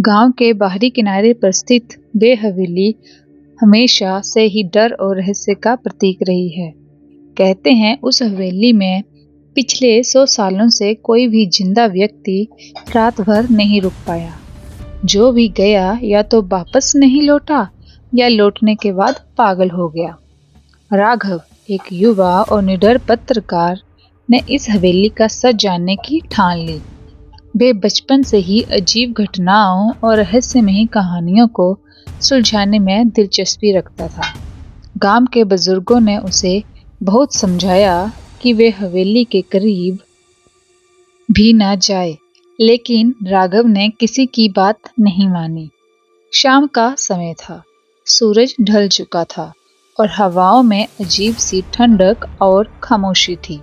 गांव के बाहरी किनारे पर स्थित वे हवेली हमेशा से ही डर और रहस्य का प्रतीक रही है। कहते हैं उस हवेली में पिछले 100 सालों से कोई भी जिंदा व्यक्ति रात भर नहीं रुक पाया। जो भी गया या तो वापस नहीं लौटा या लौटने के बाद पागल हो गया। राघव, एक युवा और निडर पत्रकार, ने इस हवेली का सच जानने की ठान ली। वे बचपन से ही अजीब घटनाओं और रहस्यमयी कहानियों को सुलझाने में दिलचस्पी रखता था। गांव के बुजुर्गों ने उसे बहुत समझाया कि वे हवेली के करीब भी ना जाए, लेकिन राघव ने किसी की बात नहीं मानी। शाम का समय था, सूरज ढल चुका था और हवाओं में अजीब सी ठंडक और खामोशी थी।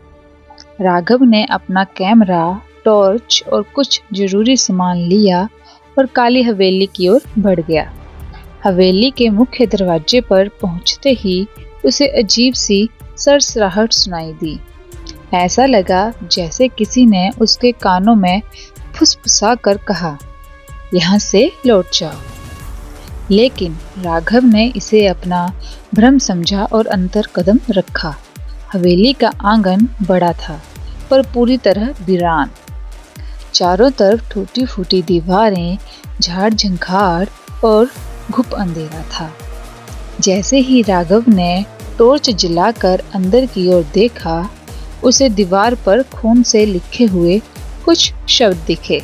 राघव ने अपना कैमरा, टॉर्च और कुछ जरूरी सामान लिया और काली हवेली की ओर बढ़ गया। हवेली के मुख्य दरवाजे पर पहुंचते ही उसे अजीब सी सरसराहट सुनाई दी। ऐसा लगा जैसे किसी ने उसके कानों में फुसफुसा कर कहा, यहाँ से लौट जाओ। लेकिन राघव ने इसे अपना भ्रम समझा और अंदर कदम रखा। हवेली का आंगन बड़ा था, पर पूरी तरह वीरान। चारों तरफ टूटी फूटी दीवारें, झाड़ झंखाड़ और घुप अंधेरा था। जैसे ही राघव ने टॉर्च जलाकर अंदर की ओर देखा, उसे दीवार पर खून से लिखे हुए कुछ शब्द दिखे।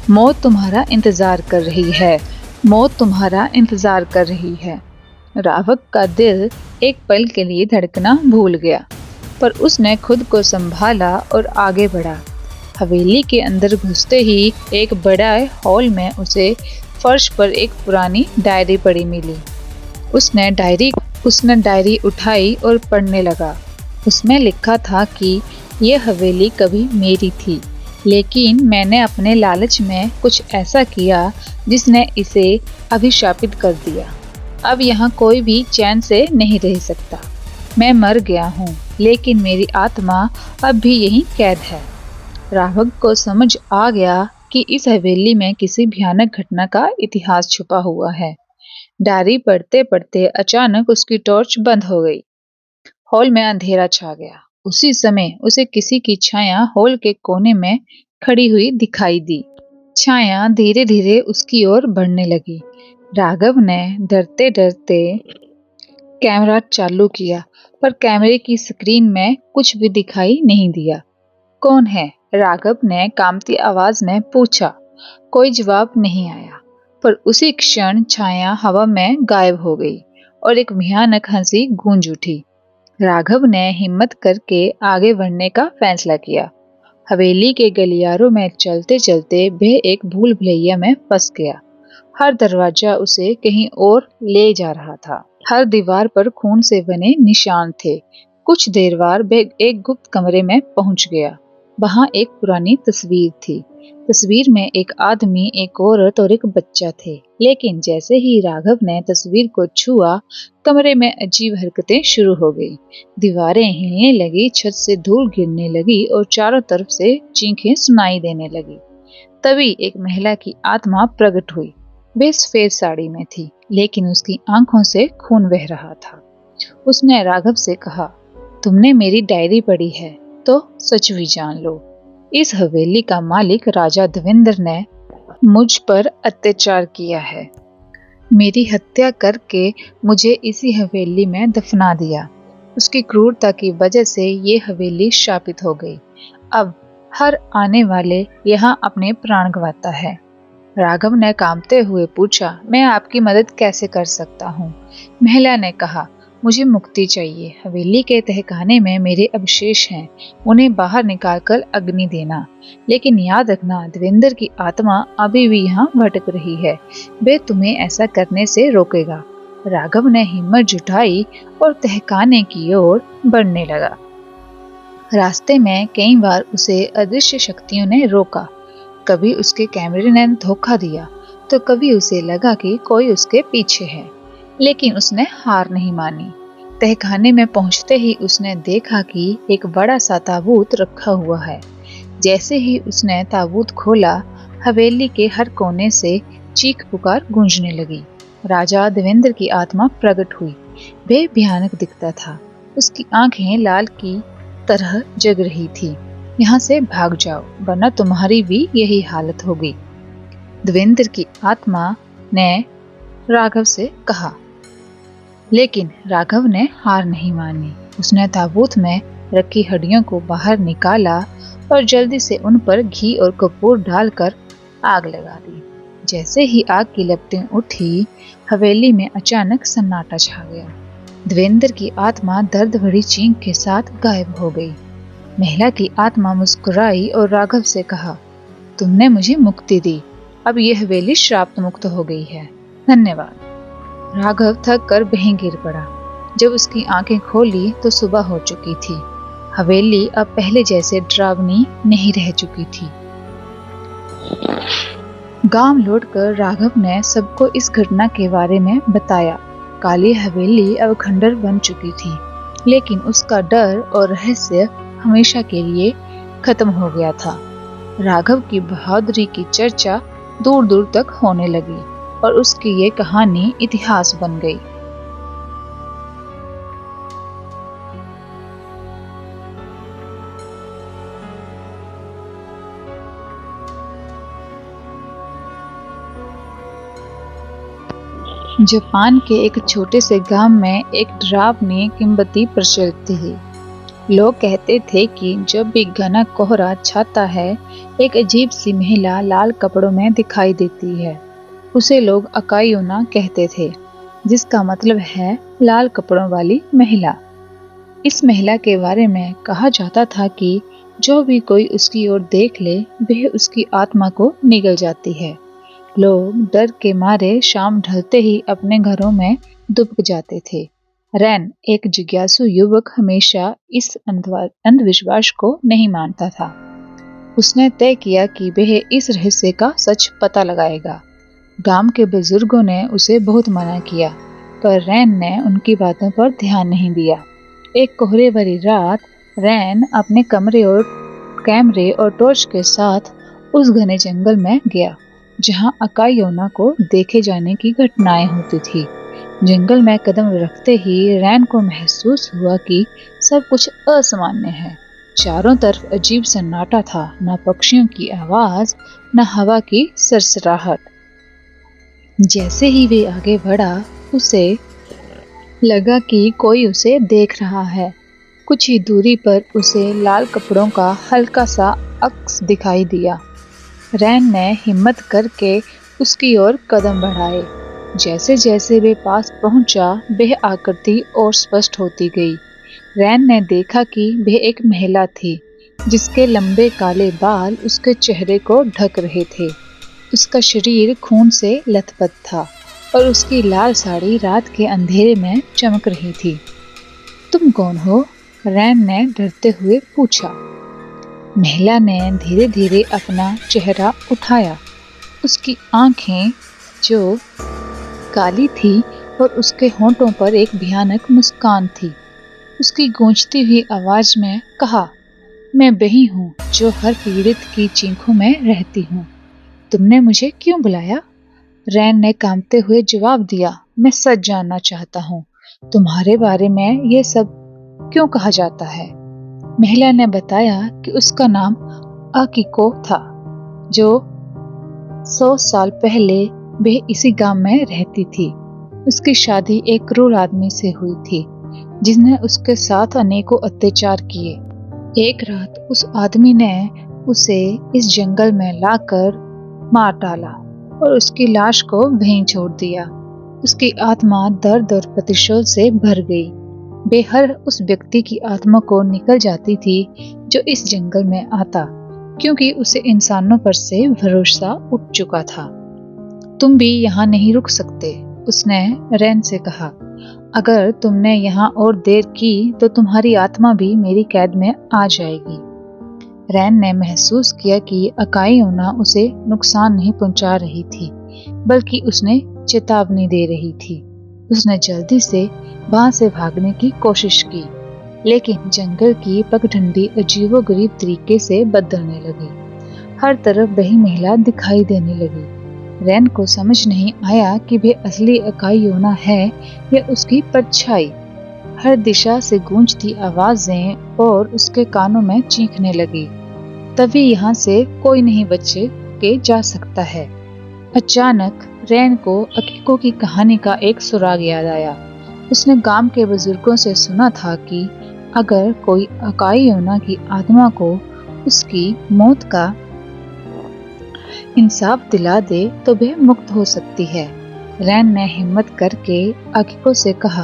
मौत तुम्हारा इंतजार कर रही है, मौत तुम्हारा इंतजार कर रही है। राघव का दिल एक पल के लिए धड़कना भूल गया, पर उसने खुद को संभाला और आगे बढ़ा। हवेली के अंदर घुसते ही एक बड़ा हॉल में उसे फर्श पर एक पुरानी डायरी पड़ी मिली। उसने डायरी उठाई और पढ़ने लगा। उसमें लिखा था कि यह हवेली कभी मेरी थी, लेकिन मैंने अपने लालच में कुछ ऐसा किया जिसने इसे अभिशापित कर दिया। अब यहाँ कोई भी चैन से नहीं रह सकता। मैं मर गया हूँ, लेकिन मेरी आत्मा अब भी यहीं कैद है। राघव को समझ आ गया कि इस हवेली में किसी भयानक घटना का इतिहास छुपा हुआ है। डायरी पढ़ते पढ़ते अचानक उसकी टॉर्च बंद हो गई। हॉल में अंधेरा छा गया। उसी समय उसे किसी की छाया हॉल के कोने में खड़ी हुई दिखाई दी। छाया धीरे धीरे उसकी ओर बढ़ने लगी। राघव ने डरते डरते कैमरा चालू किया, पर कैमरे की स्क्रीन में कुछ भी दिखाई नहीं दिया। कौन है? राघव ने कांपती आवाज में पूछा। कोई जवाब नहीं आया, पर उसी क्षण छाया हवा में गायब हो गई और एक भयानक हंसी गूंज उठी। राघव ने हिम्मत करके आगे बढ़ने का फैसला किया। हवेली के गलियारों में चलते चलते वह एक भूल भुलैया में फंस गया। हर दरवाजा उसे कहीं और ले जा रहा था। हर दीवार पर खून से बने निशान थे। कुछ देर बाद वह एक गुप्त कमरे में पहुंच गया। वहां एक पुरानी तस्वीर थी। तस्वीर में एक आदमी, एक औरत और एक बच्चा थे। लेकिन जैसे ही राघव ने तस्वीर को छुआ, कमरे में अजीब हरकतें शुरू हो गई। दीवारें हिलने लगी, छत से धूल गिरने लगी और चारों तरफ से चीखें सुनाई देने लगी। तभी एक महिला की आत्मा प्रकट हुई। वह सफेद साड़ी में थी, लेकिन उसकी आंखों से खून बह रहा था। उसने राघव से कहा, तुमने मेरी डायरी पढ़ी है तो सच भी जान लो। इस हवेली का मालिक राजा देवेंद्र ने मुझ पर अत्याचार किया है। मेरी हत्या करके मुझे इसी हवेली में दफना दिया। उसकी क्रूरता की वजह से ये हवेली शापित हो गई। अब हर आने वाले यहाँ अपने प्राण गंवाता है। राघव ने कांपते हुए पूछा, मैं आपकी मदद कैसे कर सकता हूँ? महिला ने कहा, मुझे मुक्ति चाहिए। हवेली के तहखाने में मेरे अवशेष हैं, उन्हें बाहर निकालकर अग्नि देना। लेकिन याद रखना, देवेंद्र की आत्मा अभी भी यहाँ भटक रही है। वे तुम्हें ऐसा करने से रोकेगा। राघव ने हिम्मत जुटाई और तहखाने की ओर बढ़ने लगा। रास्ते में कई बार उसे अदृश्य शक्तियों ने रोका। कभी उसके कैमरे ने धोखा दिया, तो कभी उसे लगा कि कोई उसके पीछे है। लेकिन उसने हार नहीं मानी। तहखाने में पहुंचते ही उसने देखा कि एक बड़ा सा ताबूत रखा हुआ है। जैसे ही उसने ताबूत खोला, हवेली के हर कोने से चीख पुकार गूंजने लगी। राजा देवेंद्र की आत्मा प्रकट हुई। वह भयानक दिखता था। उसकी आंखें लाल की तरह जग रही थी। यहाँ से भाग जाओ, वरना तुम्हारी भी यही हालत होगी। देवेंद्र की आत्मा ने राघव से कहा, लेकिन राघव ने हार नहीं मानी। उसने ताबूत में रखी हड्डियों को बाहर निकाला और जल्दी से उन पर घी और कपूर डालकर आग लगा दी। जैसे ही आग की लपटें उठी, हवेली में अचानक सन्नाटा छा गया। देवेंद्र की आत्मा दर्द भरी चीख के साथ गायब हो गई। महिला की आत्मा मुस्कुराई और राघव से कहा, तुमने मुझे मुक्ति दी। अब यह हवेली श्राप मुक्त हो गई है। धन्यवाद। राघव थक कर वहीं गिर पड़ा। जब उसकी आंखें खोली तो सुबह हो चुकी थी। हवेली अब पहले जैसे डरावनी नहीं रह चुकी थी। गांव लौटकर राघव ने सबको इस घटना के बारे में बताया। काली हवेली अब खंडर बन चुकी थी, लेकिन उसका डर और रहस्य हमेशा के लिए खत्म हो गया था। राघव की बहादुरी की चर्चा दूर दूर तक होने लगी और उसकी ये कहानी इतिहास बन गई। जापान के एक छोटे से गांव में एक डरावनी किंवदंती प्रचलित थी। लोग कहते थे कि जब भी घना कोहरा छाता है, एक अजीब सी महिला लाल कपड़ों में दिखाई देती है। उसे लोग अकाई ओना कहते थे, जिसका मतलब है लाल कपड़ों वाली महिला। इस महिला के बारे में कहा जाता था कि जो भी कोई उसकी ओर देख ले, वह उसकी आत्मा को निगल जाती है। लोग डर के मारे शाम ढलते ही अपने घरों में दुबक जाते थे। रैन, एक जिज्ञासु युवक, हमेशा इस अंधविश्वास को नहीं मानता था। उसने तय किया कि वह इस रहस्य का सच पता लगाएगा। गांव के बुजुर्गों ने उसे बहुत मना किया, पर रैन ने उनकी बातों पर ध्यान नहीं दिया। एक कोहरे भरी रात रैन अपने कैमरे और टॉर्च के साथ उस घने जंगल में गया, जहां अकाई ओना को देखे जाने की घटनाएं होती थी। जंगल में कदम रखते ही रैन को महसूस हुआ कि सब कुछ असामान्य है। चारों तरफ अजीब सन्नाटा था, न पक्षियों की आवाज, न हवा की सरसराहट। जैसे ही वे आगे बढ़ा, उसे लगा कि कोई उसे देख रहा है। कुछ ही दूरी पर उसे लाल कपड़ों का हल्का सा अक्स दिखाई दिया। रैन ने हिम्मत करके उसकी ओर कदम बढ़ाए। जैसे जैसे वे पास पहुंचा, वह आकृति और स्पष्ट होती गई। रैन ने देखा कि वह एक महिला थी, जिसके लंबे काले बाल उसके चेहरे को ढक रहे थे। उसका शरीर खून से लथपथ था और उसकी लाल साड़ी रात के अंधेरे में चमक रही थी। तुम कौन हो? रैन ने डरते हुए पूछा। महिला ने धीरे धीरे अपना चेहरा उठाया। उसकी आंखें जो काली थी और उसके होंठों पर एक भयानक मुस्कान थी। उसकी गूंजती हुई आवाज में कहा, मैं वही हूँ जो हर पीड़ित की चीखों में रहती हूँ। तुमने मुझे क्यों बुलाया? रैन ने कांपते हुए जवाब दिया, मैं सच जानना चाहता हूँ। तुम्हारे बारे में ये सब क्यों कहा जाता है? महिला ने बताया कि उसका नाम अकिको था, जो 100 साल पहले वह इसी गांव में रहती थी। उसकी शादी एक क्रूर आदमी से हुई थी, जिसने उसके साथ अनेकों अत्याचार किए। एक रात उस आदमी ने उसे इस जंगल में लाकर मार डाला और उसकी लाश को वहीं छोड़ दिया। उसकी आत्मा दर्द और प्रतिशोध से भर गई। वे हर उस व्यक्ति की आत्मा को निकल जाती थी जो इस जंगल में आता, क्योंकि उसे इंसानों पर से भरोसा उठ चुका था। तुम भी यहाँ नहीं रुक सकते, उसने रैन से कहा। अगर तुमने यहाँ और देर की तो तुम्हारी आत्मा भी मेरी कैद में आ जाएगी। रैन ने महसूस किया कि अकाई ओना उसे नुकसान नहीं पहुंचा रही थी, बल्कि उसने चेतावनी दे रही थी। उसने जल्दी से वहां से भागने की कोशिश की, लेकिन जंगल की पगडंडी अजीबोगरीब तरीके से बदलने लगी। हर तरफ वही महिला दिखाई देने लगी। रैन को समझ नहीं आया कि वह असली अकाई योना है या उसकी परछाई। हर दिशा से गूंजती आवाजें और उसके कानों में चीखने लगी, तभी यहाँ से कोई नहीं बचे के जा सकता है। अचानक रैन को अकीको की कहानी का एक सुराग याद आया। उसने गांव के बुजुर्गों से सुना था कि अगर कोई अकाई योना की आत्मा को उसकी मौत का इंसाफ दिला दे तो वह मुक्त हो सकती है। रैन ने हिम्मत करके अकीको से कहा,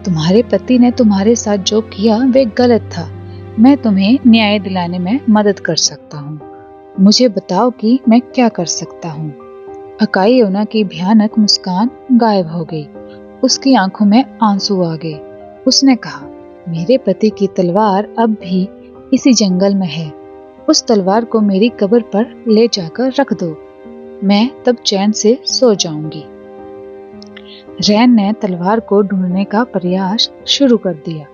तुम्हारे पति ने तुम्हारे साथ जो किया वे गलत था। मैं तुम्हें न्याय दिलाने में मदद कर सकता हूँ। मुझे बताओ कि मैं क्या कर सकता हूँ। अकाई योना की भयानक मुस्कान गायब हो गई। उसकी आंखों में आंसू आ गए। उसने कहा, मेरे पति की तलवार अब भी इसी जंगल में है। उस तलवार को मेरी कब्र पर ले जाकर रख दो। मैं तब चैन से सो जाऊंगी। रैन ने तलवार को ढूंढने का प्रयास शुरू कर दिया।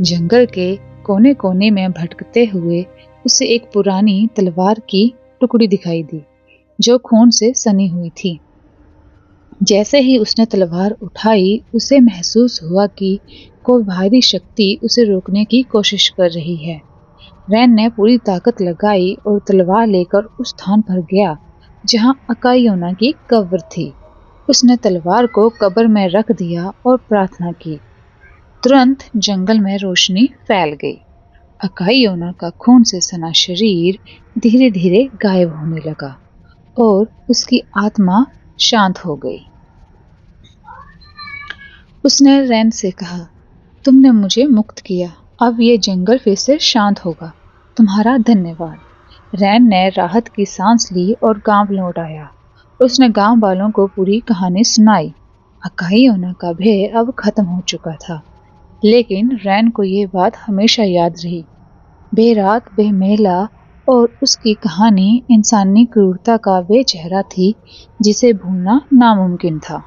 जंगल के कोने कोने में भटकते हुए उसे एक पुरानी तलवार की टुकड़ी दिखाई दी, जो खून से सनी हुई थी। जैसे ही उसने तलवार उठाई, उसे महसूस हुआ कि कोई भारी शक्ति उसे रोकने की कोशिश कर रही है। रैन ने पूरी ताकत लगाई और तलवार लेकर उस स्थान पर गया जहां अकाई योना की कब्र थी। उसने तलवार को कब्र में रख दिया और प्रार्थना की। तुरंत जंगल में रोशनी फैल गई। अकाई योना का खून से सना शरीर धीरे धीरे गायब होने लगा और उसकी आत्मा शांत हो गई। उसने रैन से कहा, तुमने मुझे मुक्त किया। अब ये जंगल फिर से शांत होगा। तुम्हारा धन्यवाद। रैन ने राहत की सांस ली और गांव लौट आया। उसने गांव वालों को पूरी कहानी सुनाई। अकाई योना का भय अब खत्म हो चुका था, लेकिन रैन को ये बात हमेशा याद रही। बेरात वह महिला और उसकी कहानी इंसानी क्रूरता का वे चेहरा थी जिसे भूलना नामुमकिन था।